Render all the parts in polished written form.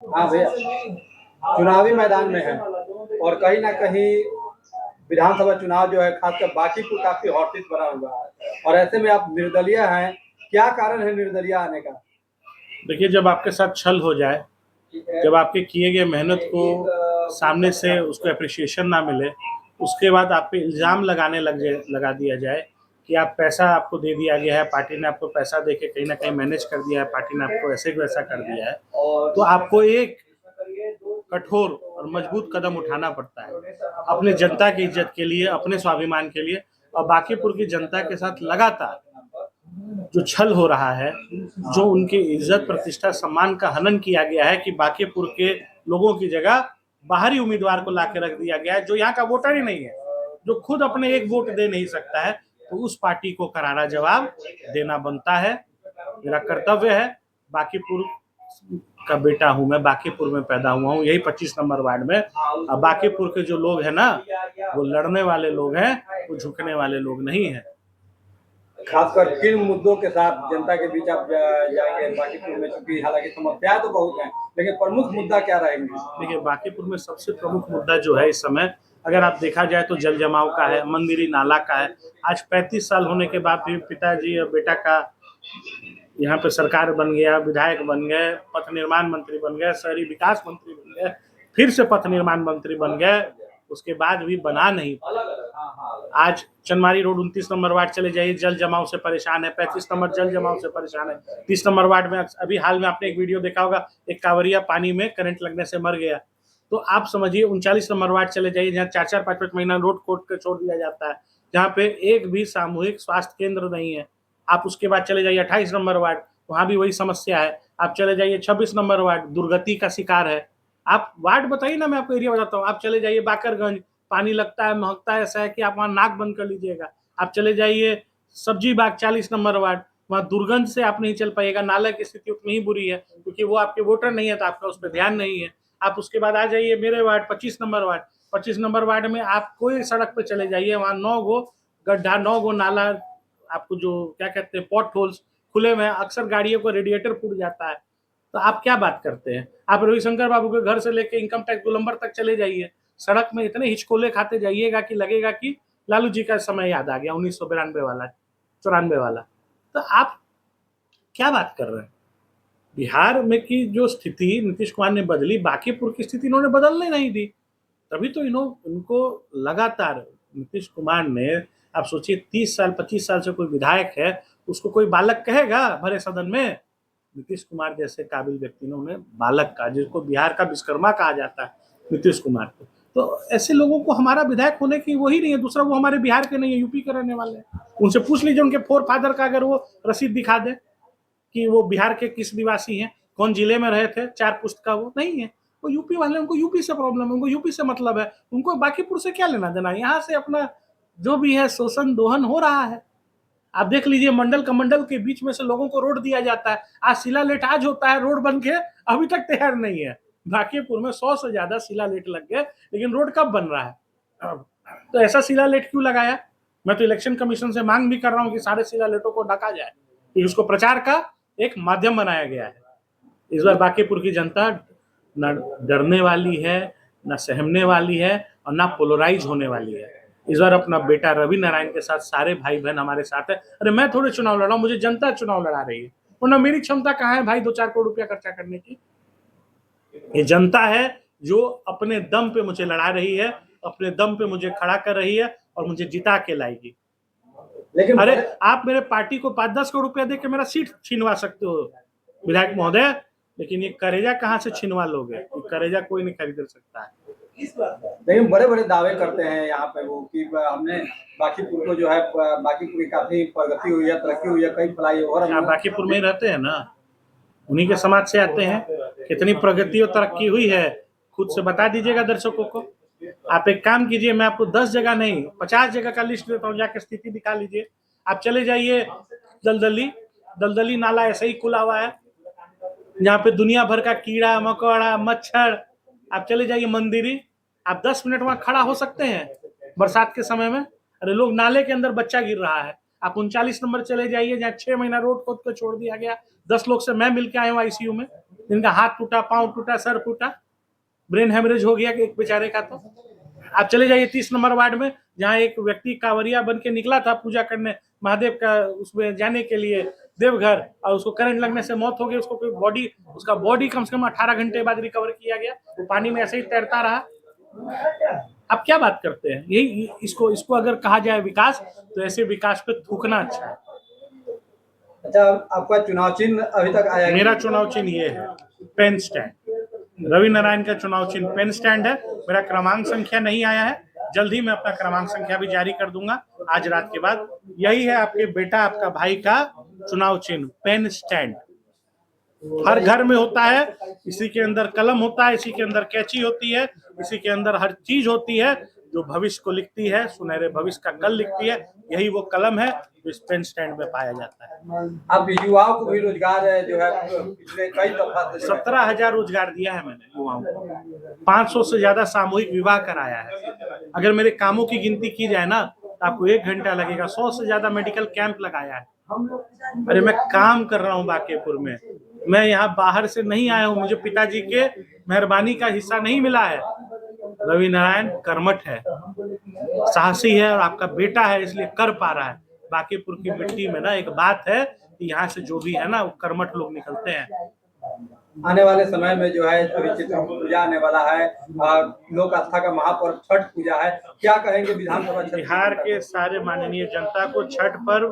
हाँ भैया, चुनावी मैदान में है और कहीं ना कहीं विधानसभा चुनाव जो है खासकर बांकीपुर काफी हॉट सीट बना हुआ है और ऐसे में आप निर्दलीय हैं, क्या कारण है निर्दलीय आने का? देखिए, जब आपके साथ छल हो जाए, जब आपके किए गए मेहनत को सामने से उसको अप्रिसिएशन ना मिले, उसके बाद आप पे इल्ज़ाम लगा दिया जाए कि आप पैसा आपको दे दिया गया है, पार्टी ने आपको पैसा दे के कहीं न कहीं मैनेज कर दिया है, पार्टी ने आपको ऐसे वैसा कर दिया है, तो आपको एक कठोर और मजबूत कदम उठाना पड़ता है अपने जनता की इज्जत के लिए, अपने स्वाभिमान के लिए। और बांकीपुर की जनता के साथ लगातार जो छल हो रहा है, जो उनकी इज्जत प्रतिष्ठा सम्मान का हनन किया गया है कि बांकीपुर के लोगों की जगह बाहरी उम्मीदवार को लाके रख दिया गया है जो यहाँ का वोटर ही नहीं है, जो खुद अपने एक वोट दे नहीं सकता है, तो उस पार्टी को करारा जवाब देना बनता है। मेरा कर्तव्य है। बांकीपुर का बेटा हूं मैं, बांकीपुर में पैदा हुआ हूं, यही 25 नंबर वार्ड में। अब बांकीपुर के जो लोग हैं ना, वो लड़ने वाले लोग हैं, वो झुकने वाले लोग नहीं है। खासकर किन मुद्दों के साथ जनता के बीच आप जाएंगे बांकीपुर में, चूंकि हालांकि समस्याएं तो बहुत हैं, लेकिन प्रमुख मुद्दा क्या रहेंगे? देखिए, बांकीपुर में सबसे प्रमुख मुद्दा जो है इस समय, अगर आप देखा जाए तो जल जमाव का है, मंदिरी नाला का है। आज 35 साल होने के बाद भी पिताजी और बेटा का यहाँ पे सरकार बन गया, विधायक बन गए, पथ निर्माण मंत्री बन गए, शहरी विकास मंत्री बन गए, फिर से पथ निर्माण मंत्री बन गए, उसके बाद भी बना नहीं। आज चनमारी रोड 29 नंबर वार्ड चले जाइए, जल जमाव से परेशान है। 35 नंबर जल जमाव से परेशान है। 30 नंबर वार्ड में अभी हाल में आपने एक वीडियो देखा होगा, एक कांवरिया पानी में करंट लगने से मर गया। तो आप समझिए 39 नंबर वार्ड चले जाइए, जहाँ 4-4 5-5 महीना रोड कोट के छोड़ दिया जाता है, जहाँ पे एक भी सामूहिक स्वास्थ्य केंद्र नहीं है। आप उसके बाद चले जाइए 28 नंबर वार्ड, वहाँ भी वही समस्या है। आप चले जाइए 26 नंबर वार्ड, दुर्गति का शिकार है। आप वार्ड बताइए ना, मैं आपको एरिया बताता हूँ। आप चले जाइए बाकरगंज, पानी लगता है, महकता है, ऐसा है कि आप वहाँ नाक बंद कर लीजिएगा। आप चले जाइए सब्जी बाग 40 नंबर वार्ड, वहाँ दुर्गंध से आप नहीं चल पाइएगा। नाला की स्थिति उतनी ही बुरी है, क्योंकि वो आपके वोटर नहीं है तो आपका उस पर ध्यान नहीं है। आप उसके बाद आ जाइए मेरे ward 25 number ward. 25 number ward में आप कोई सड़क पे चले जाइए, वहाँ 9 गो गड्ढा, 9 गो नाला, आपको जो क्या कहते हैं पॉट होल्स खुले हुए हैं। अक्सर गाड़ियों को रेडिएटर फूट जाता है। तो आप क्या बात करते हैं? आप रविशंकर बाबू के घर से लेके इनकम टैक्स गोलंबर तक चले जाइए, सड़क में इतने हिचकोले खाते जाइएगा कि लगेगा कि लालू जी का समय याद आ गया, 1992 वाला, 94 वाला। तो आप क्या बात कर रहे हैं? बिहार में की जो स्थिति नीतीश कुमार ने बदली, बांकीपुर की स्थिति इन्होंने बदलने नहीं दी। तभी तो इनको लगातार नीतीश कुमार ने, आप सोचिए 30 साल 25 साल से कोई विधायक है, उसको कोई बालक कहेगा भरे सदन में? नीतीश कुमार जैसे काबिल व्यक्ति ने उन्हें बालक कहा, जिसको बिहार का विश्वकर्मा कहा जाता है नीतीश कुमार को। तो ऐसे लोगों को हमारा विधायक होने की वही नहीं है। दूसरा, वो हमारे बिहार के नहीं है, यूपी के रहने वाले हैं। उनसे पूछ लीजिए उनके फोर फादर का, अगर वो रसीद दिखा दे कि वो बिहार के किस निवासी हैं, कौन जिले में रहे थे, 4 पुस्त का वो नहीं है। वो यूपी वाले, उनको यूपी से प्रॉब्लम है, उनको यूपी से मतलब है, उनको बांकीपुर से क्या लेना देना। यहाँ से अपना जो भी है शोषण दोहन हो रहा है। आप देख लीजिए, मंडल कमंडल के बीच में से लोगों को रोड दिया जाता है। आज शिलालेट आज होता है, रोड बन के अभी तक तैयार नहीं है। बांकीपुर में 100 से ज्यादा शिलालेट लग गए, लेकिन रोड कब बन रहा है? तो ऐसा शिलालेट क्यों लगाया? मैं तो इलेक्शन कमीशन से मांग भी कर रहा हूँ कि सारे शिलालेटों को ढका जाए, कि उसको प्रचार का एक माध्यम बनाया गया है। इस बार बांकीपुर की जनता न डरने वाली है, न सहमने वाली है, और ना पोलराइज होने वाली है। इस बार अपना बेटा रवि नारायण के साथ सारे भाई बहन हमारे साथ है। अरे मैं थोड़े चुनाव लड़ा हूं, मुझे जनता चुनाव लड़ा रही है, वरना मेरी क्षमता कहाँ है भाई 2-4 करोड़ रुपया खर्चा करने की? ये जनता है जो अपने दम पे मुझे लड़ा रही है, अपने दम पे मुझे खड़ा कर रही है और मुझे जिता के लाएगी। लेकिन अरे आप मेरे पार्टी को 5-10 करोड़ रुपया दे के मेरा सीट छीनवा सकते हो विधायक महोदय, लेकिन ये करेजा कहाँ से छीनवा लोगे? ये करेजा कोई नहीं खरीद सकता है। लेकिन बड़े बड़े दावे करते हैं यहाँ पे वो कि हमने बांकीपुर को जो है, बांकीपुर की काफी प्रगति हुई है, तरक्की हुई है, कई फ्लाईओवर। आप बांकीपुर में ही रहते हैं ना, उन्हीं के समाज से आते हैं। कितनी प्रगति और तरक्की हुई है खुद से बता दीजिएगा दर्शकों को। आप एक काम कीजिए, मैं आपको 10 जगह नहीं 50 जगह का लिस्ट देता हूँ, जाकर स्थिति दिखा लीजिए। आप चले जाइए दलदली नाला ऐसे ही खुला हुआ है, जहाँ पे दुनिया भर का कीड़ा मकोड़ा मच्छर। आप चले जाइए मंदिरी, आप 10 मिनट वहां खड़ा हो सकते हैं बरसात के समय में? अरे लोग नाले के अंदर बच्चा गिर रहा है। आप 39 नंबर चले जाइए, जहाँ 6 महीना रोड खोद कर छोड़ दिया गया, 10 लोग से मैं मिल के आया हूँ आईसीयू में, जिनका हाथ टूटा, पांव टूटा, सर फूटा, ब्रेन हेमरेज हो गया एक बेचारे का। तो आप चले जाइए 30 नंबर वार्ड में, जहाँ एक व्यक्ति कांवरिया बन के निकला था पूजा करने महादेव का उसमें जाने के लिए देवघर, और उसको करंट लगने से मौत हो गई। उसको कोई बॉडी, उसका बॉडी कम से कम 18 घंटे बाद रिकवर किया गया, वो पानी में ऐसे ही तैरता रहा। आप क्या बात करते हैं? यही इसको अगर कहा जाए विकास, तो ऐसे विकास पे थूकना अच्छा है। अच्छा, आपका चुनाव चिन्ह अभी तक आया? मेरा चुनाव चिन्ह ये है, पेन स्टैंड। रवि नारायण का चुनाव चिन्ह पेन स्टैंड है। मेरा क्रमांक संख्या नहीं आया है, जल्द ही मैं अपना क्रमांक संख्या भी जारी कर दूंगा आज रात के बाद। यही है आपके बेटा, आपका भाई का चुनाव चिन्ह, पेन स्टैंड। हर घर में होता है, इसी के अंदर कलम होता है, इसी के अंदर कैंची होती है, इसी के अंदर हर चीज होती है जो भविष्य को लिखती है, सुनहरे भविष्य का कल लिखती है। यही वो कलम है जो इस पेन स्टैंड में पाया जाता है। अब युवाओं को भी रोजगार जो है पिछले कई दफा से 17,000 रोजगार दिया है मैंने युवाओं को। 500 से ज्यादा सामूहिक विवाह कराया है। अगर मेरे कामों की गिनती की जाए ना, तो आपको 1 घंटा लगेगा। 100 से ज्यादा मेडिकल कैंप लगाया है। अरे मैं काम कर रहा हूँ बांकीपुर में, मैं यहाँ बाहर से नहीं आया हूँ। मुझे पिताजी के मेहरबानी का हिस्सा नहीं मिला है। रवि नारायण कर्मठ है, साहसी है, और आपका बेटा है इसलिए कर पा रहा है। बांकीपुर की मिट्टी में ना एक बात है कि यहाँ से जो भी है ना, वो कर्मठ लोग निकलते हैं। आने वाले समय में जो है अभी चित्रकूट पूजा आने वाला है, लोक आस्था का महापर्व छठ पूजा है, क्या कहेंगे विधानसभा? बिहार के सारे माननीय जनता को छठ पर्व,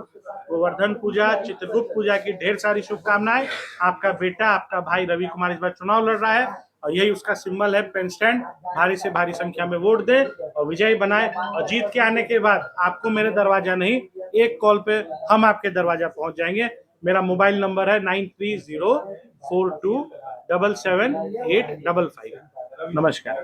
गोवर्धन पूजा, चित्रगुप्त पूजा की ढेर सारी शुभकामनाएं। आपका बेटा, आपका भाई रवि कुमार इस बार चुनाव लड़ रहा है, और यही उसका सिंबल है, पेन स्टैंड। भारी से भारी संख्या में वोट दे और विजयी बनाए, और जीत के आने के बाद आपको मेरे दरवाजा नहीं, एक कॉल पे हम आपके दरवाजा पहुंच जाएंगे। मेरा मोबाइल नंबर है 9304277855। नमस्कार।